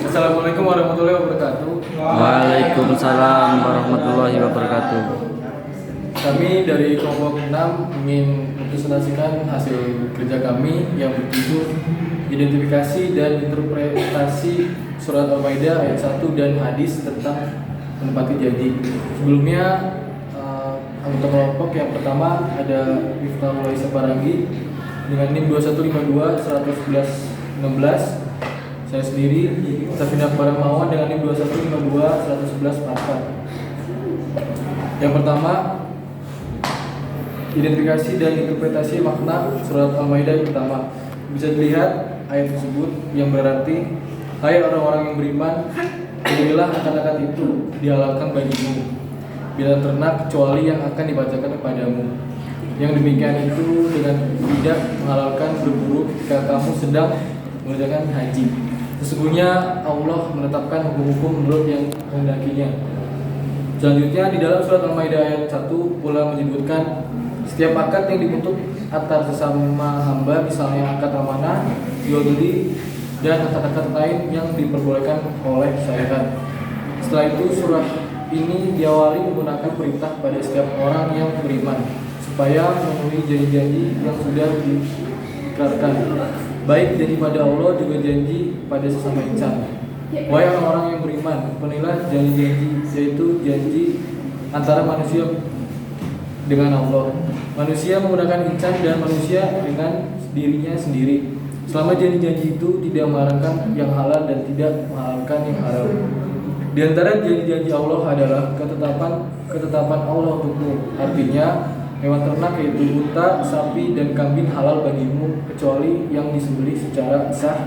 Assalamualaikum warahmatullahi wabarakatuh. Waalaikumsalam warahmatullahi wabarakatuh. Kami dari kelompok 6 ingin mempresentasikan hasil kerja kami yang bertujuh identifikasi dan interpretasi surat Al-Maidah ayat 1 dan hadis tentang menepati janji. Sebelumnya anggota kelompok yang pertama ada Miftah Laisa Parangi dengan NIM 2152 111 16. Saya sendiri Safina Paramawan dengan NIM 2152 111 44. Yang pertama, identifikasi dan interpretasi makna surat Al-Maidah yang pertama. Bisa dilihat ayat tersebut yang berarti, hai orang-orang yang beriman, jadilah akan-akan itu dihalalkan bagimu bila ternak kecuali yang akan dibacakan kepadamu. Yang demikian itu dengan tidak menghalalkan berburu ketika kamu sedang mengerjakan haji. Sesungguhnya Allah menetapkan hukum-hukum menurut yang menghendakinya. Selanjutnya di dalam surat Al-Maidah ayat 1 pula menyebutkan setiap akad yang dibentuk antar sesama hamba, misalnya akad amanah, jual beli, dan akad-akad lain yang diperbolehkan oleh syariat. Setelah itu surah ini diawali menggunakan perintah pada setiap orang yang beriman supaya memenuhi janji-janji yang sudah diikrarkan, baik janji pada Allah juga janji pada sesama insan. Wahai orang-orang yang beriman, penuhilah janji-janji, yaitu janji antara manusia dengan Allah, manusia menggunakan insan, dan manusia dengan dirinya sendiri. Selama janji-janji itu tidak melarangkan yang halal dan tidak menghalalkan yang haram. Di antara janji-janji Allah adalah ketetapan Allah untukmu. Artinya hewan ternak yaitu unta, sapi, dan kambing halal bagimu kecuali yang disembelih secara sah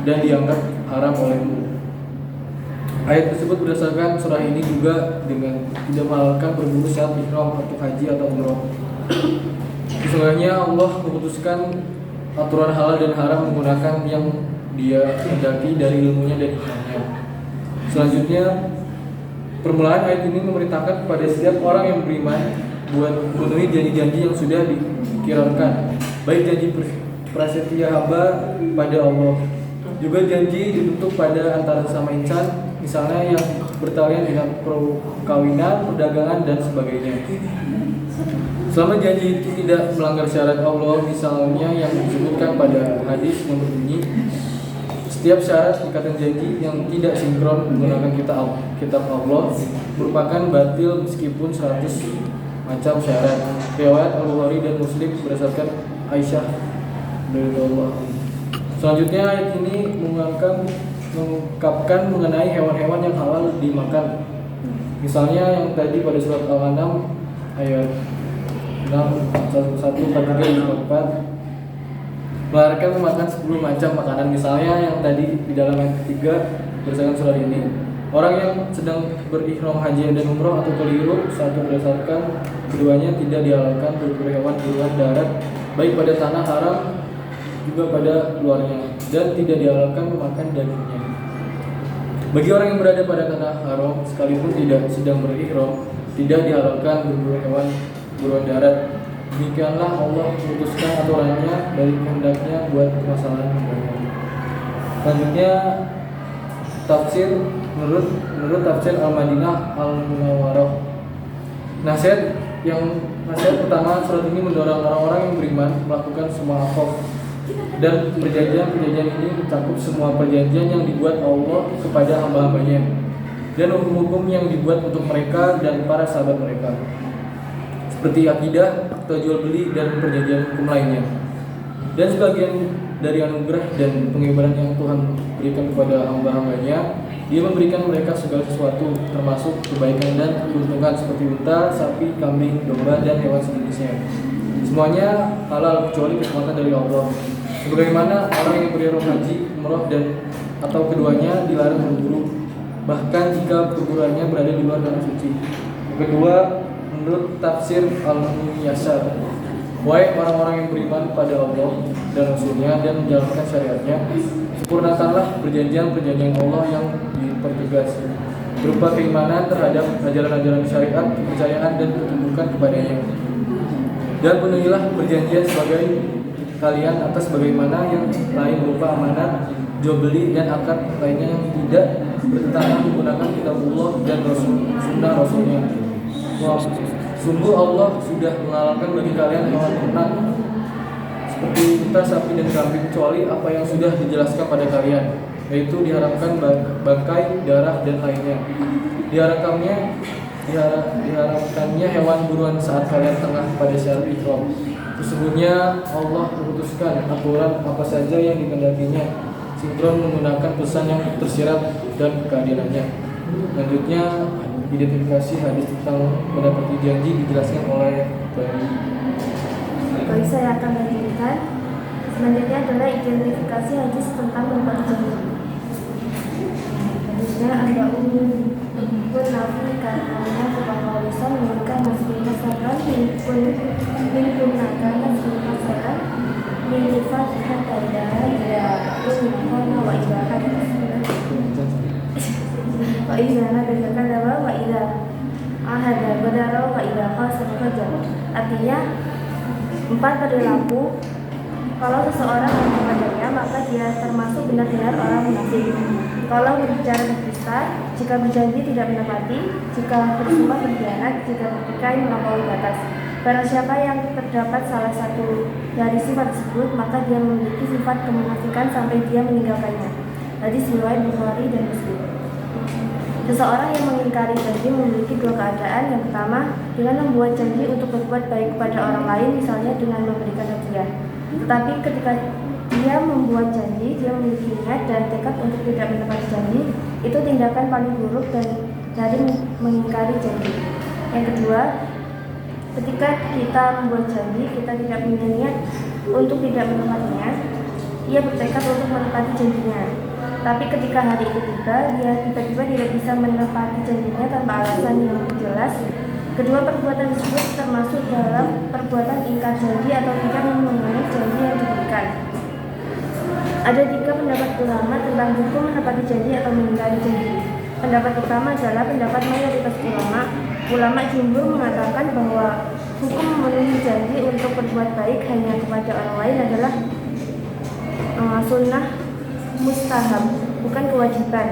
dan dianggap haram olehmu. Ayat tersebut berdasarkan surah ini juga dengan tidak menghalalkan berburu saat ihram untuk haji atau umroh. Sesungguhnya Allah memutuskan aturan halal dan haram menggunakan yang Dia kehendaki dari ilmunya dan hikmahnya. Selanjutnya, permulaan ayat ini memerintahkan kepada setiap orang yang beriman buat memenuhi janji-janji yang sudah dikirarkan, baik janji prasetya hamba pada Allah, juga janji dibentuk pada antara sesama insan, misalnya yang bertalian dengan perkawinan, perdagangan, dan sebagainya. Selama janji itu tidak melanggar syarat Allah, misalnya yang disebutkan pada hadis yang berbunyi, setiap syarat ikatan janji yang tidak sinkron menggunakan kitab Allah merupakan batil meskipun 100 macam syarat. Riwayat Al-Bukhari dan Muslim berdasarkan Aisyah radhiyallahu anha. Selanjutnya ayat ini mengungkapkan mengenai hewan-hewan yang halal dimakan. Misalnya yang tadi pada surat Al-An'am ayat 6 1 4 melarangkan memakan 10 macam makanan. Misalnya yang tadi di dalam ayat 3 berdasarkan surat ini, orang yang sedang berihram haji dan umroh atau keliru satu berdasarkan keduanya tidak dihalalkan berburu hewan di luar darat, baik pada tanah haram juga pada luarnya, dan tidak dihalalkan memakan dagingnya. Bagi orang yang berada pada tanah haram sekalipun tidak sedang berihram, tidak dihalalkan berburu hewan buruan darat. Demikianlah Allah memutuskan aturannya dari kehendaknya buat permasalahan hambanya. Selanjutnya tafsir menurut tafsir Al-Madinah Al-Munawwarah. Nasihat pertama, surat ini mendorong orang-orang yang beriman melakukan semua akad dan perjanjian ini mencakup semua perjanjian yang dibuat Allah kepada hamba-hambanya dan hukum-hukum yang dibuat untuk mereka dan para sahabat mereka, seperti akidah, akta jual beli, dan perjanjian hukum lainnya. Dan sebagian dari anugerah dan pengibaran yang Tuhan berikan kepada hamba-hambanya, Dia memberikan mereka segala sesuatu, termasuk kebaikan dan keuntungan seperti unta, sapi, kambing, domba, dan hewan sejenisnya. Semuanya halal kecuali keselamatan dari Allah. Sebagaimana orang yang berihram haji, umroh, dan atau keduanya dilarang berburu, bahkan jika perburuannya berada di luar tanah suci. Kedua, menurut tafsir Al-Muyassar, wahai orang-orang yang beriman pada Allah dan Rasul-Nya dan menjalankan syariatnya, sempurnakanlah perjanjian-perjanjian Allah yang dipertegas berupa keimanan terhadap ajaran-ajaran syariat, kepercayaan, dan ketundukan kepadanya. Dan penuhilah perjanjian sebagai kalian atas bagaimana yang lain berupa amanat, jual beli dan akad lainnya yang tidak bertentangan menggunakan kitabullah dan sunnah rasulnya. Wah, sungguh Allah sudah menghalalkan bagi kalian hewan ternak seperti unta, sapi dan kambing kecuali apa yang sudah dijelaskan pada kalian, yaitu diharamkan bangkai, darah dan lainnya. Diharamkannya hewan buruan saat kalian tengah pada syarat ihram. Sesungguhnya Allah memutuskan aturan apa saja yang dikehendakinya, sinkron menggunakan pesan yang tersirat dan keadilannya. Selanjutnya identifikasi hadis tentang mendapati janji dijelaskan oleh Bani. Baik, saya akan lanjutkan. Selanjutnya adalah identifikasi hadis tentang mendapati janji. Hadisnya ada pun nafi karena subhanallah lisan memberikan masih kasaran pun naga masih kasaran minifat hatada ya karena wa ibahat wa ibahat berdasarkan apa wa ibahat ahada badara wa ibahat sahaja. Artinya 4 perilaku kalau seseorang kepadanya maka dia termasuk benar-benar orang munafik. Kalau berbicara berdusta, jika berjanji tidak menepati, jika bersumpah berkhianat, jika bertikai melampaui batas. Barang siapa yang terdapat salah satu dari sifat tersebut, maka dia memiliki sifat kemunafikan sampai dia meninggalkannya. Hadis riwayat Bukhari dan Muslim. Seseorang yang mengingkari janji memiliki 2 keadaan. Yang pertama, dengan membuat janji untuk berbuat baik kepada orang lain, misalnya dengan memberikan hadiah. Tetapi ketika dia membuat janji, dia memiliki niat dan tekad untuk tidak menepati janji, itu tindakan paling buruk dan dari mengingkari janji. Yang kedua, ketika kita membuat janji, kita tidak punya niat untuk tidak menepatinya, ia bertekad untuk menepati janjinya. Tapi ketika hari itu tiba, dia tiba-tiba tidak bisa menepati janjinya tanpa alasan yang jelas. Kedua perbuatan tersebut termasuk dalam perbuatan ingkar janji atau tidak memenuhi janji yang diberikan. Ada 3 pendapat ulama tentang hukum menepati janji atau mengingkari janji. Pendapat pertama adalah pendapat mayoritas ulama. Ulama jumhur mengatakan bahwa hukum memenuhi janji untuk berbuat baik hanya kepada orang lain adalah sunnah mustahab, bukan kewajiban.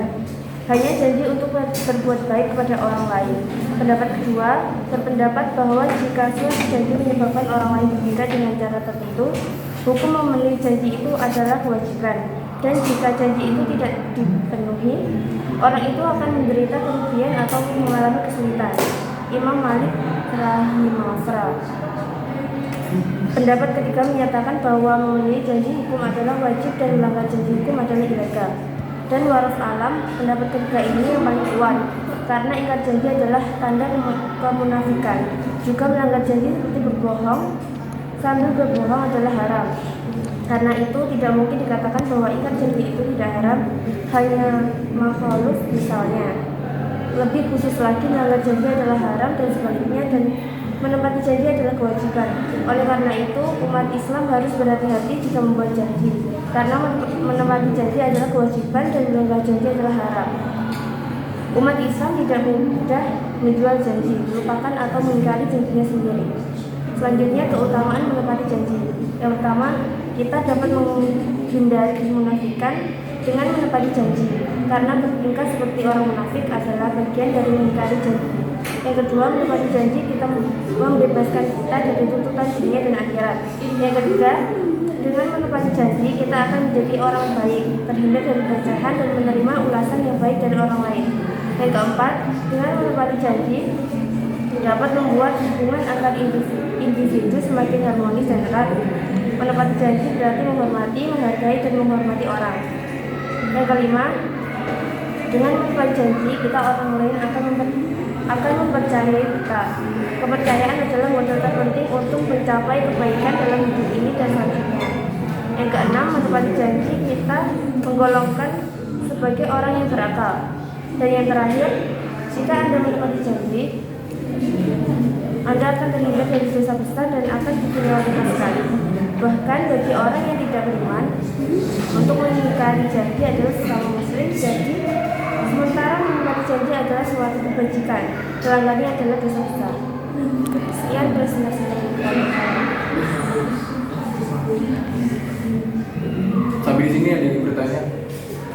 Hanya janji untuk berbuat baik kepada orang lain. Pendapat kedua berpendapat bahwa jika suatu janji menyebabkan orang lain berbeda dengan cara tertentu, hukum memenuhi janji itu adalah kewajiban. Dan jika janji itu tidak dipenuhi, orang itu akan menderita kerugian atau mengalami kesulitan. Imam Malik rahimahullah. Pendapat ketiga menyatakan bahwa memenuhi janji hukum adalah wajib dan melanggar janji hukum adalah ilegal. Dan waras alam, pendapat ketiga ini yang paling kuat, karena ingkar janji adalah tanda kemunafikan. Juga melanggar janji seperti berbohong sambil berbohong adalah haram. Karena itu tidak mungkin dikatakan bahwa ingkar janji itu tidak haram, hanya makhluk misalnya. Lebih khusus lagi, melanggar janji adalah haram dan sebaliknya, dan menepati janji adalah kewajiban. Oleh karena itu, umat Islam harus berhati-hati jika membuat janji, karena menepati janji adalah kewajiban dan melanggar janji adalah haram. Umat Islam tidak mudah menjual janji, melupakan atau mengingkari janjinya sendiri. Selanjutnya, keutamaan menepati janji. Yang pertama, kita dapat menghindari kemunafikan dengan menepati janji, karena bertingkah seperti orang munafik adalah bagian dari mengingkari janji. Yang kedua, menepati janji kita membebaskan kita dari tuntutan dunia dan akhirat. Yang ketiga, dengan menepati janji kita akan menjadi orang baik, terhindar dari kejahat dan menerima ulasan yang baik dari orang lain. Yang keempat, dengan menepati janji dapat membuat hubungan antar individu semakin harmonis dan erat. Menepati janji berarti menghormati, menghargai, dan menghormati orang. Yang kelima, dengan menepati janji kita orang lain akan mempercayai kita. Kepercayaan adalah modal terpenting untuk mencapai kebaikan dalam hidup ini dan selanjutnya. Yang keenam, menepati janji kita menggolongkan sebagai orang yang berakal. Dan yang terakhir, jika Anda menepati janji, Anda akan terhindar dari dosa besar dan akan diprioritaskan. Bahkan bagi orang yang tidak beriman, untuk mengingkari janji adalah sesama muslim. Jadi sementara menepati janji adalah suatu kebajikan, melanggarnya adalah dosa besar. Sekian presentasi dari kami. di sini ada yang bertanya.